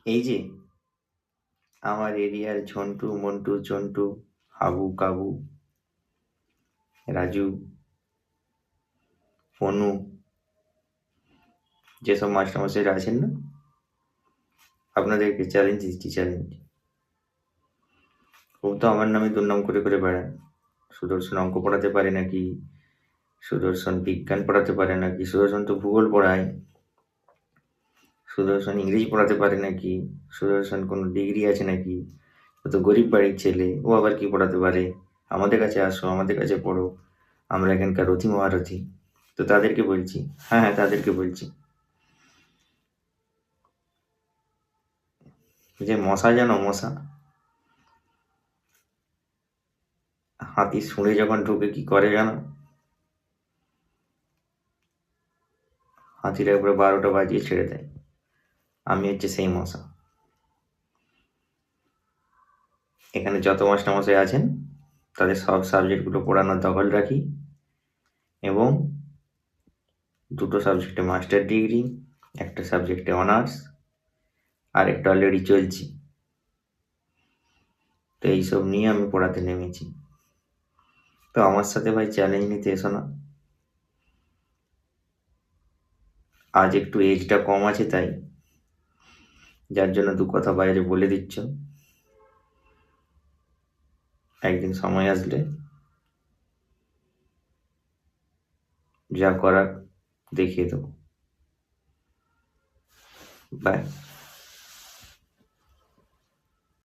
এই যে আমার এরিয়ার ঝন্টু, মন্টু, চন্টু, হাবু, কাবু, রাজু, ফনু, যেসব মাস্টারমশাইরা আছেন না, আপনাদেরকে চ্যালেঞ্জ দিচ্ছি, চ্যালেঞ্জ। ও তো আমার নামে দুর্নাম করে করে বেড়ান। সুদর্শন অঙ্ক পড়াতে পারে নাকি, সুদর্শন বিজ্ঞান পড়াতে পারে নাকি, সুদর্শন তো ভূগোল পড়ায়, সুদর্শন ইংরেজি পড়াতে পারে নাকি, সুদর্শন কোনো ডিগ্রি আছে নাকি, ও তো গরিব বাড়ির ছেলে, ও আবার কি পড়াতে পারে? আমাদের কাছে আসো, আমাদের কাছে পড়ো, আমরা এখানকার রথী মহারথী। তো তাদেরকে বলছি, হ্যাঁ হ্যাঁ তাদেরকে বলছি যে মশা জানো, মশা, হাতির শুঁড়ে যখন ঢুকে কি করে জানো? হাতির একবারে 12টা বাজিয়ে ছেড়ে দেয়। আমি হচ্ছে সেই মশা। এখানে যত মাস্টারমশাই আছেন তাদের সব সাবজেক্টগুলো পড়ানোর দখল রাখি, এবং 2টো সাবজেক্টে মাস্টার ডিগ্রি, একটা সাবজেক্টে অনার্স, আর একটা অলরেডি চলছে। তো এইসব নিয়ে আমি পড়াতে নেমেছি। তো আমার সাথে ভাই চ্যালেঞ্জ নিতে এসো না। আজ একটু এজটা কম আছে তাই, যার জন্য 2 কথা বাইরে বলে দিচ্ছ। একদিন সময় আসলে যা করার দেখিয়ে দেবো। বাই।